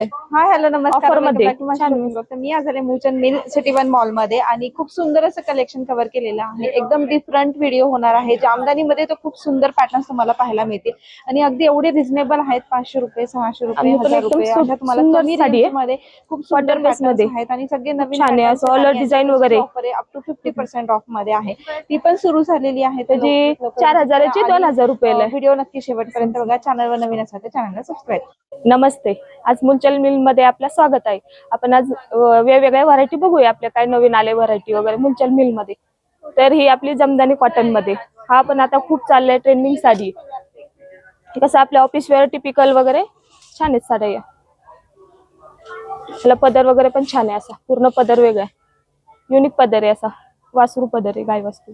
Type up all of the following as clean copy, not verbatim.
Hi hello नमस्कार. Offer मध्ये तर मी आज आले मूचन मिल सिटी वन मॉल मध्ये आणि खूप सुंदर असं कलेक्शन कव्हर केलेलं आहे. एकदम डिफरंट व्हिडिओ होणार आहे. जामदानी मध्ये तर खूप सुंदर पॅटर्न्स तुम्हाला पाहायला मिळतील आणि अगदी एवढे रिझनेबल आहेत. 500 रुपये 600 रुपये 1000 रुपये अशा तुम्हाला कमी रेंज मध्ये खूप सुंदर पॅटर्न्स आहेत आणि सगळे नवीन डिझाईन वगैरे ऑफर आहे. अप टू 50% ऑफ मध्ये आहे. ती पण सुरू झालेली आहे. त्याची 4000 ची 2000 रुपयाला. व्हिडिओ नक्की शेवटपर्यंत बघा. चॅनलवर नवीन असाल तर चॅनलला सबस्क्राईब. नमस्ते. आज मुलचल मिल मध्ये आपलं स्वागत आहे. आपण आज वेगवेगळ्या व्हरायटी बघूया. आपल्या काय नवीन आले व्हरायटी वगैरे मुलचल मिल मध्ये. तर ही आपली जमदानी कॉटन मध्ये हा पण आता खूप चाललाय ट्रेंडिंग साडी. कसं आपल्या ऑफिस वेअर टिपिकल वगैरे छान आहेत साड्या. याला पदर वगैरे पण छान आहे. असा पूर्ण पदर वेगळा आहे. युनिक पदर आहे. असा वासरू पदर आहे गाय वासरू.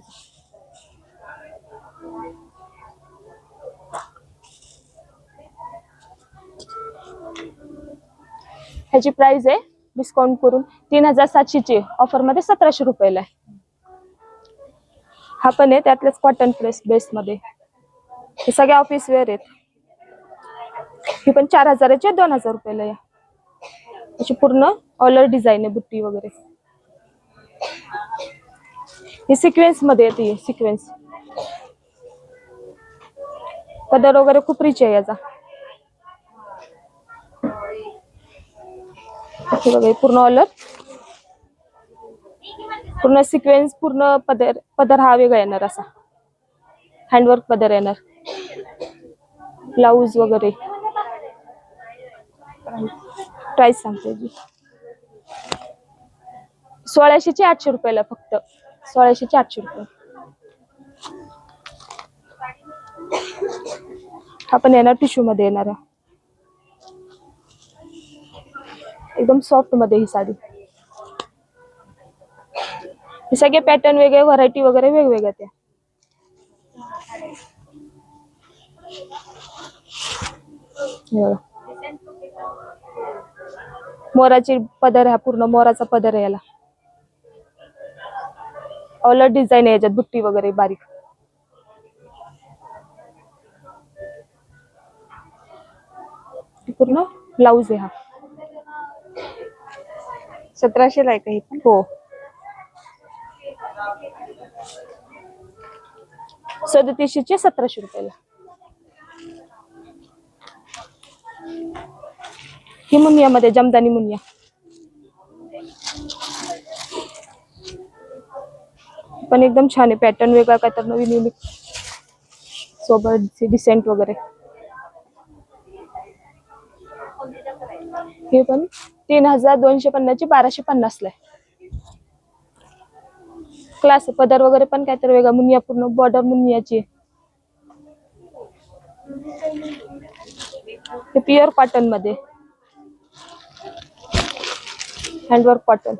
ह्याची प्राइस आहे डिस्काउंट करून 3700 ची. ऑफर मध्ये 1700 रुपयाला आहे. हा पण आहे त्यातलेच कॉटन प्रेस बेस मध्ये. हे सगळे ऑफिस वेअर आहेत. ही पण 4000 ची 2000 रुपयाला आहे. याची पूर्ण ऑलर डिझाईन आहे बुट्टी वगैरे. ही सिक्वेन्स मध्ये येते. सिक्वेन्स पदर वगैरे खूप रिच आहे याचा. पूर्ण ऑलर पूर्ण सिक्वेन्स पूर्ण पदर हा वेगळा येणार. असा हँडवर्क पदर येणार. ब्लाउज वगैरे प्राइस सांगते जी 1600 ची 800 रुपयाला. फक्त 1600 ची 800 रुपये. हा पण येणार टिश्यू मध्ये येणार. एकदम सॉफ्ट मध्ये ही साडी. हे सगळे पॅटर्न वेगळे व्हरायटी वगैरे वेगवेगळ्या त्या. मोराची पदर हा पूर्ण मोराचा पदर आहे. याला ऑलर डिझाईन आहे याच्यात बुट्टी वगैरे बारीक. पूर्ण ब्लाउज आहे हा. 1700 ला आहे का ही पण? हो 3700 ची 1700 रुपयाला. ही मुनिया मध्ये जमदानी मुनिया. पण एकदम छान आहे. पॅटर्न वेगळा काय तर नवीन युनिक सोबत डिसेंट वगैरे. हे पण 3250 ची 1250 ला. क्लास पदर वगैरे पण काय तर वेगळा. मुनिया पूर्ण बॉर्डर मुनियाची. हे प्युअर कॉटन मध्ये हँडवर्क कॉटन.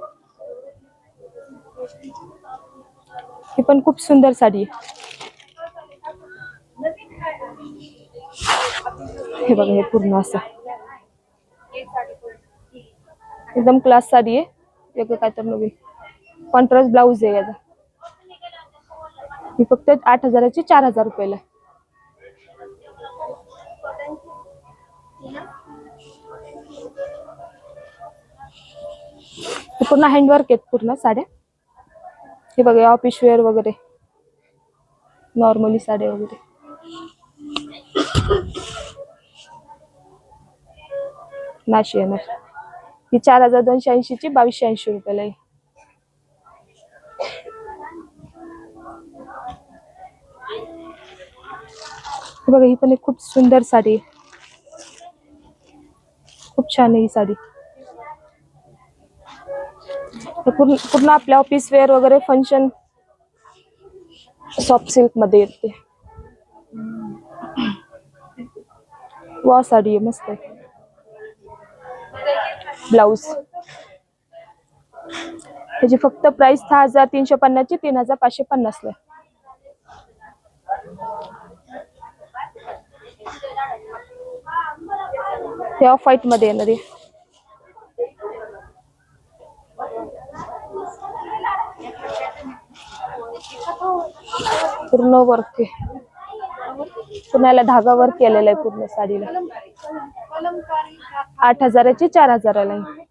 ही पण खूप सुंदर साडी आहे. हे बघा हे पूर्ण असं एकदम क्लास साडी आहे. वेगळं काय तर नवीन कॉन्ट्रास्ट ब्लाउज आहे याचा. ही फक्त 8000 ची 4000 रुपयाला. पूर्ण हँडवर्क आहेत पूर्ण साड्या. हे बघा ऑफिस वेअर वगैरे नॉर्मली साड्या वगैरे. नाशी येणार. ही 4280 ची 2280 रुपयाला आहे. बघा ही पण एक खूप सुंदर साडी. खूप छान आहे ही साडी. पूर्ण आपल्या ऑफिस वेअर वगैरे फंक्शन सॉफ्ट सिल्क मध्ये येते. वा साडी आहे मस्त आहे. ब्लाउज त्याची फक्त प्राइस 6350 ची 3550 ला. हे ऑफ व्हाईट मध्ये येणार आहे. पूर्ण वर्क आहे. पुण्याला धागा वर्क केलेला आहे पूर्ण साडीला. 8,000ची 4,000ला आहे.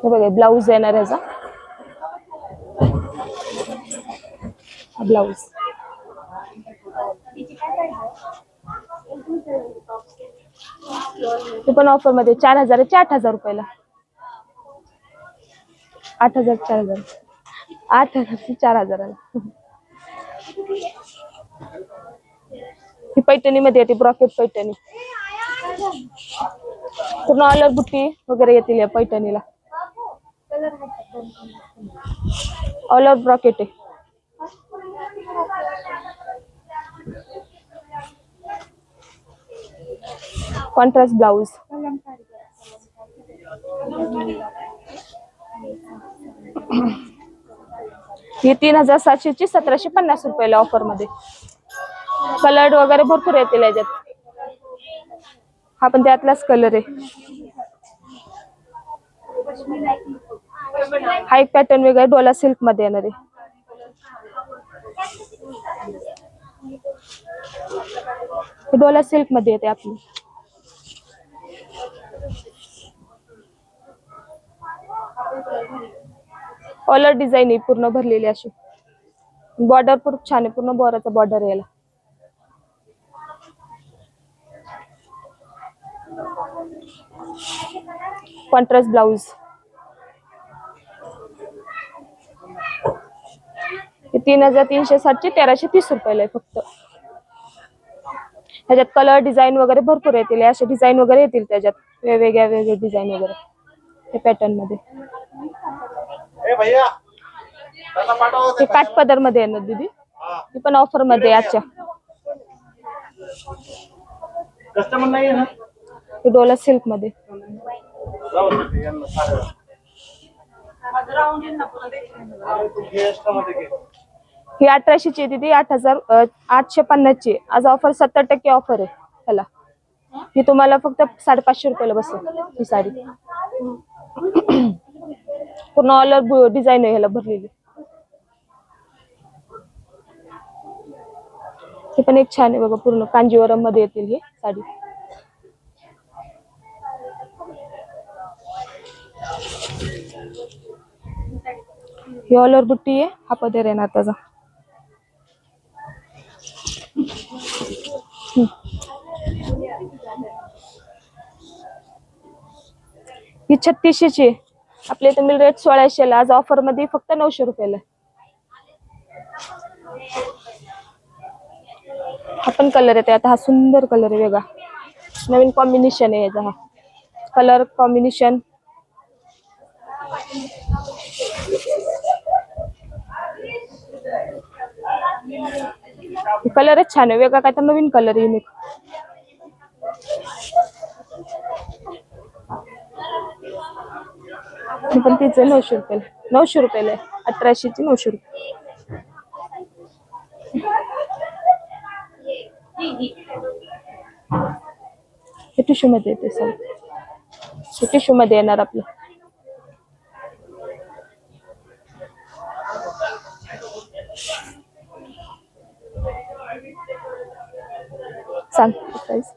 हे बघा ब्लाऊज येणार ह्याचा. ब्लाऊज ते पण ऑफर मध्ये 4,000ची 8,000 रुपयाला. 8,000 4,000 8,000ची 4,000ला. ही पैठणी मध्ये येते, ब्रॉकेट पैठणी. पूर्ण ऑल ओव्हर बुट्टी वगैरे येतील या पैठणीला. ऑल ओव्हर ब्रॉकेट आहे. Contrast blouse. ही 3,700ची 1,750 रुपयाला ऑफर मध्ये. कलर वगैरे भरपूर येतील याच्यात. हा पण त्यातलाच कलर आहे. हा एक पॅटर्न वेगळा डोला सिल्क मध्ये येणार आहे. डोला सिल्क मध्ये येते आपली. ऑलर डिझाईन आहे पूर्ण भरलेली अशी. बॉर्डर खूप छान आहे, पूर्ण बोराचा बॉर्डर आहे याला. Contrast blouse. हे 3,360ची 1,330 रुपयाला आहे फक्त. ह्याच्यात कलर डिझाईन वगैरे भरपूर येतील. असे डिझाईन वगैरे येतील त्याच्यात, वेगवेगळे डिझाईन वगैरे हे पॅटर्न मध्ये. हे काठपदर मध्ये येणार दीदी. ही पण ऑफर मध्ये आजच्या. हे डोला सिल्क मध्ये. ही 1,800ची आहे दीदी. 8,850ची. आज ऑफर 70% ऑफर आहे त्याला. ही तुम्हाला फक्त 550 रुपयाला बसेल ही साडी. पूर्ण ऑल ओव्हर डिझाईन आहे ह्याला भरलेली. हे पण एक छान आहे बघा, पूर्ण कांजीवरम मध्ये येतील ही साडी. ही ऑल ओव्हर बुट्टी आहे. हा पदर येणार त्याचा. ही 3,600ची. आपल्या इथे मिल रेट 1,600ला. आज ऑफर मध्ये फक्त 900 रुपयाला. हा पण कलर येते आता. हा सुंदर कलर आहे वेगळा, नवीन कॉम्बिनेशन आहे याचा. हा कलर कॉम्बिनेशन. कलरच छान आहे वेगळा, काय तर नवीन कलर युनिक. पण तिचे 900 रुपयाला. 900 रुपयाला आहे. 1,800ची 900 रुपये. हे टिश्यू मध्ये येते सर. हे टिश्यू मध्ये येणार आपलं. सांग प्राइस.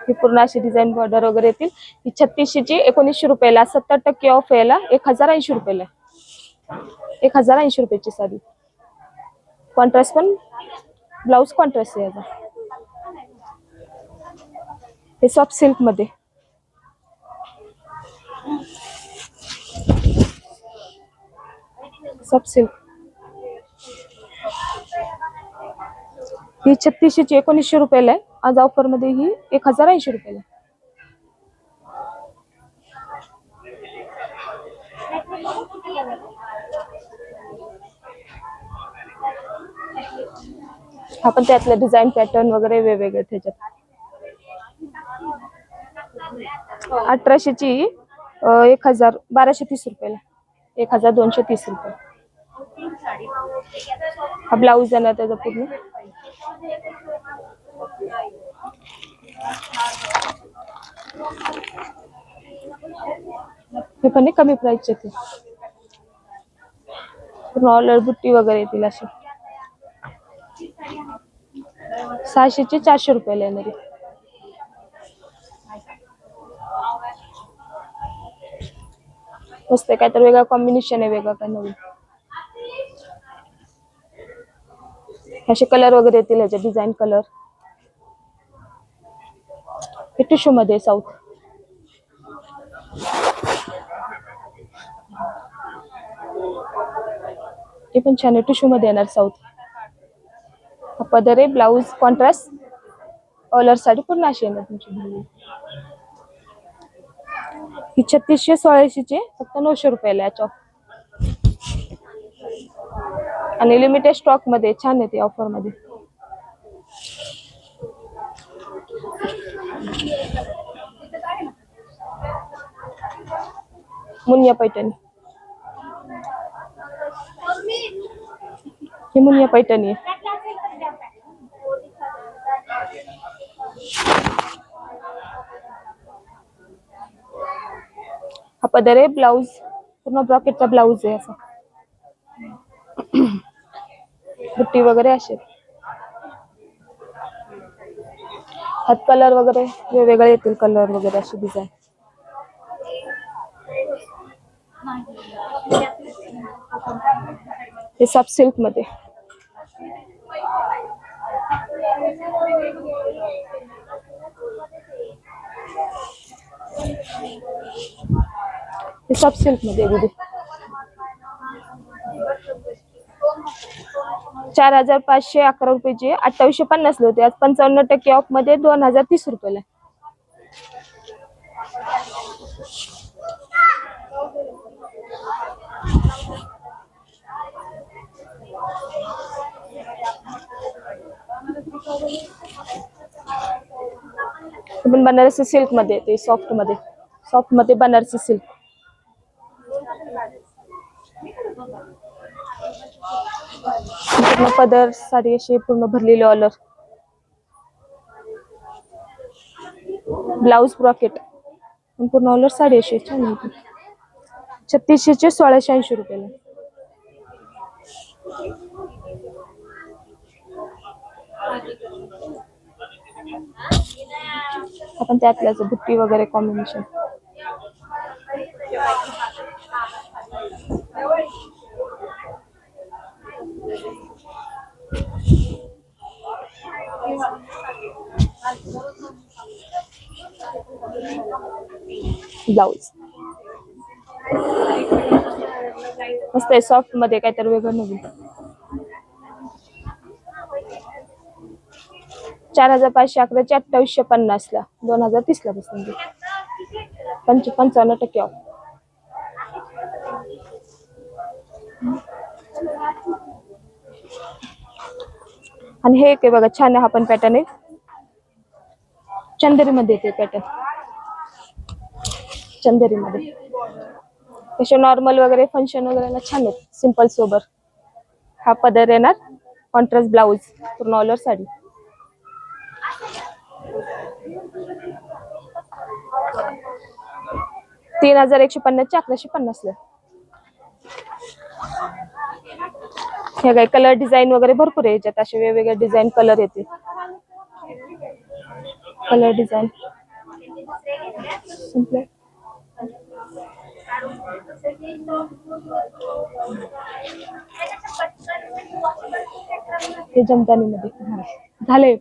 ही पूर्ण अशी डिझाईन बॉर्डर वगैरे येतील. ही 3,600ची 1,900 रुपयाला. 70% ऑफ याला 1,080 रुपयाला. 1,080 रुपयाची साडी. कॉन्ट्रास्ट पण ब्लाऊज कॉन्ट्रास्ट आहे याचा. हे सॉफ्ट सिल्क मध्ये. Soft silk. ही 3,600ची 1,900 रुपयाला आहे. आज ऑफर मध्ये ही 1,080 रुपयाला. आपण त्यातलं डिझाईन पॅटर्न वगैरे वेगवेगळे त्याच्यात. 1,800ची 1,1230 रुपयाला. 1,230 रुपये. हा ब्लाऊज आहे ना त्याचा पूर्ण. हे पण कमी प्राइसचे येतील. ऑल ओव्हर बुट्टी वगैरे येतील अशी. 600 चे 400 रुपयाला येणार आहे. मस्त आहे, काय तर वेगळा कॉम्बिनेशन आहे, वेगळा काय नवीन. असे कलर वगैरे येतील ह्याचे, डिझाईन कलर. हे टिश्यू मध्ये साऊथ. हे पण छान आहे, टिश्यू मध्ये येणार साऊथ. हा पदर आहे, ब्लाऊज कॉन्ट्रास्ट ऑलर साडी पूर्ण अशी येणार तुमची. ही 3600 1600 चे फक्त 900 रुपयाला याच्या. आणि लिमिटेड स्टॉक मध्ये छान येते ऑफर मध्ये. मुनिया पैठणी. ही मुनिया पैठणी आहे. हा पदर आहे, ब्लाऊज पूर्ण ब्रॉकेटचा ब्लाऊज आहे असा. बुट्टी वगैरे असे. हात कलर वगैरे वेगवेगळे येतील, कलर वगैरे अशी डिझाईन. हे सॉफ्ट सिल्क मध्ये. हे सॉफ्ट सिल्क मध्ये दीदी. 4511 रुपयाचे 2850 ला होते, आज 55% ऑफ मध्ये 2030 रुपयाला. पण बनारसी सिल्क मध्ये ते सॉफ्ट मध्ये बनारसी सिल्क. पूर्ण पदर साडी अशी पूर्ण भरलेली ऑलर. ब्लाऊज ब्रॉकेट पूर्ण ऑलर साडी अशी छान होती. 3600 चे 1680 रुपयाला. आपण त्यातल्याच बुट्टी वगैरे कॉम्बिनेशन. ब्लाऊज मस्त आहे, सॉफ्ट मध्ये काहीतरी वेगळं नवीन. 4511 चे 2850 ला 2030 ला बसून 55% ऑफ. आणि हे एक बघा छान आहे, हा पण पॅटर्न आहे, चंदेरी मध्ये येते पॅटर्न. चंदेरी मध्ये तसे नॉर्मल वगैरे फंक्शन वगैरे छान आहेत, सिंपल सोबर. हा पदर येणार, कॉन्ट्रास्ट ब्लाऊज पूर्ण ऑलर साडी. $3150 चे 1150 ला. हे काय कलर डिझाईन वगैरे भरपूर आहे याच्यात, असे वेगवेगळे डिझाईन कलर येते. कलर डिझाईन हे जमदानी मध्ये झालंय.